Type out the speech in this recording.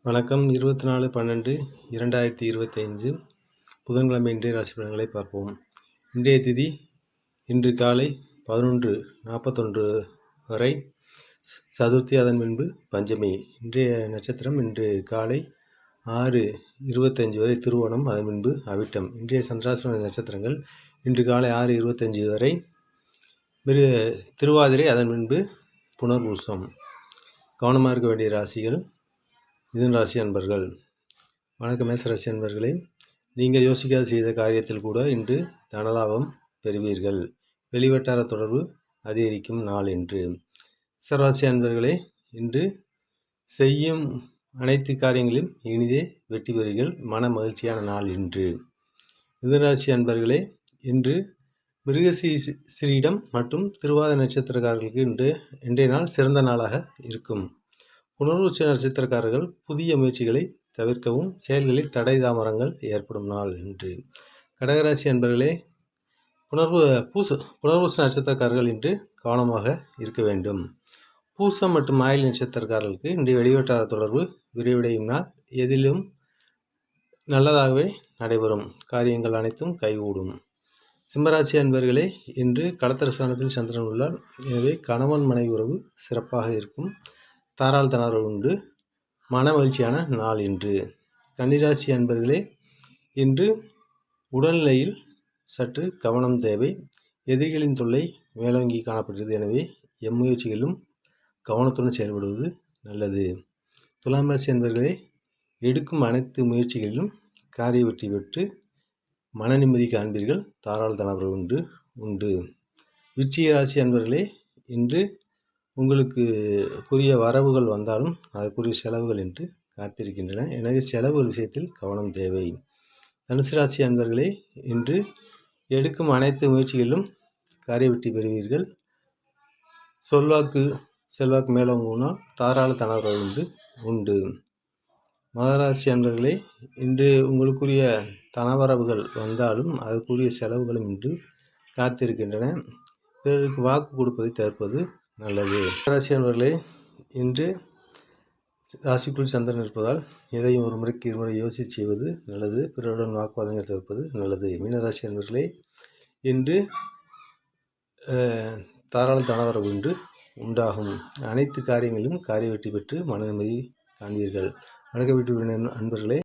வணக்கம். 24/12/2025 புதன்கிழமை இன்றைய ராசி பலன்களை பார்ப்போம். இன்றைய திதி இன்று காலை 11:41 வரை சதுர்த்தி, அதன் பின்பு பஞ்சமி. இன்றைய நட்சத்திரம் இன்று காலை 6:25 வரை திருவோணம், அதன் பின்பு அவிட்டம். இன்றைய சந்திராஷ்டம நட்சத்திரங்கள் இன்று காலை 6:25 வரை திருவாதிரை, அதன் பின்பு புனர்பூசம். கவனமாக இருக்க வேண்டிய ராசிகள் மிதுன ராசி அன்பர்கள். வணக்கம் மேசராசி அன்பர்களே. நீங்கள் யோசிக்காது செய்த காரியத்தில் கூட இன்று தனலாபம் பெறுவீர்கள். வெளிவட்டார தொடர்பு அதிகரிக்கும் நாள் என்று. மேசராசி அன்பர்களே, இன்று செய்யும் அனைத்து காரியங்களிலும் இனிதே வெற்றி பெறுவீர்கள். மன மகிழ்ச்சியான நாள் இன்று. மிதுனராசி அன்பர்களே, இன்று மிருகசீரிடம் மற்றும் திருவாதிரை நட்சத்திரக்காரர்களுக்கு இன்றைய நாள் சிறந்த நாளாக இருக்கும். புனர்பூச நட்சத்திரக்காரர்கள் புதிய முயற்சிகளை தவிர்க்கவும், செயல்களில் தடை தாமதங்கள் ஏற்படும் நாள் இன்று. கடகராசி அன்பர்களே, புனர்பூச நட்சத்திரக்காரர்கள் இன்று கவனமாக இருக்க வேண்டும். பூசம் மற்றும் ஆயில் நட்சத்திரக்காரர்களுக்கு இன்று வெளிவட்டார தொடர்பு விரைவடையும் நாள். எதிலும் நல்லதாகவே நடைபெறும். காரியங்கள் அனைத்தும் கைகூடும். சிம்மராசி அன்பர்களே, இன்று களத்திரஸ்தானத்தில் சந்திரன் உள்ளார். எனவே கணவன் மனைவி உறவு சிறப்பாக இருக்கும். தாராள உண்டு. மன மகிழ்ச்சியான நாள் இன்று. கன்னிராசி அன்பர்களே, இன்று உடல்நிலையில் சற்று கவனம் தேவை. எதிரிகளின் தொல்லை மேலோங்கி காணப்படுகிறது. எனவே எம்முயற்சிகளிலும் கவனத்துடன் செயல்படுவது நல்லது. துலாம் ராசி அன்பர்களே, எடுக்கும் அனைத்து முயற்சிகளிலும் காரிய வெற்றி பெற்று மன நிம்மதி காண்பீர்கள். தாராள உண்டு. விருச்சிக ராசி அன்பர்களே, இன்று உங்களுக்கு உரிய வரவுகள் வந்தாலும் அதற்குரிய செலவுகள் என்று காத்திருக்கின்றன. எனவே செலவுகள் விஷயத்தில் கவனம் தேவை. தனுசு ராசி அன்பர்களே, இன்று எடுக்கும் அனைத்து முயற்சிகளிலும் காரிய வெற்றி பெறுவீர்கள். செல்வாக்கு மேலோங்குனால் தாராள உண்டு. மகராசி அன்பர்களே, இன்று உங்களுக்குரிய தனவரவுகள் வந்தாலும் அதற்குரிய செலவுகளும் இன்று காத்திருக்கின்றன. பிறருக்கு வாக்கு கொடுப்பதை தவிர்ப்பது நல்லது. ராசி அன்பர்களே, இன்று ராசிக்குள் சந்திரன் இருப்பதால் எதையும் ஒரு முறைக்கு இருமுறை யோசித்து செய்வது நல்லது. பிறருடன் வாக்குவாதங்கள் தவிர்ப்பது நல்லது. மீனராசி அன்பர்களே, இன்று தாராள தனவரவு உண்டாகும். அனைத்து காரியங்களிலும் காரிய வெற்றி பெற்று மன நிம்மதி காண்பீர்கள். வணக்க வீட்டு அன்பர்களே,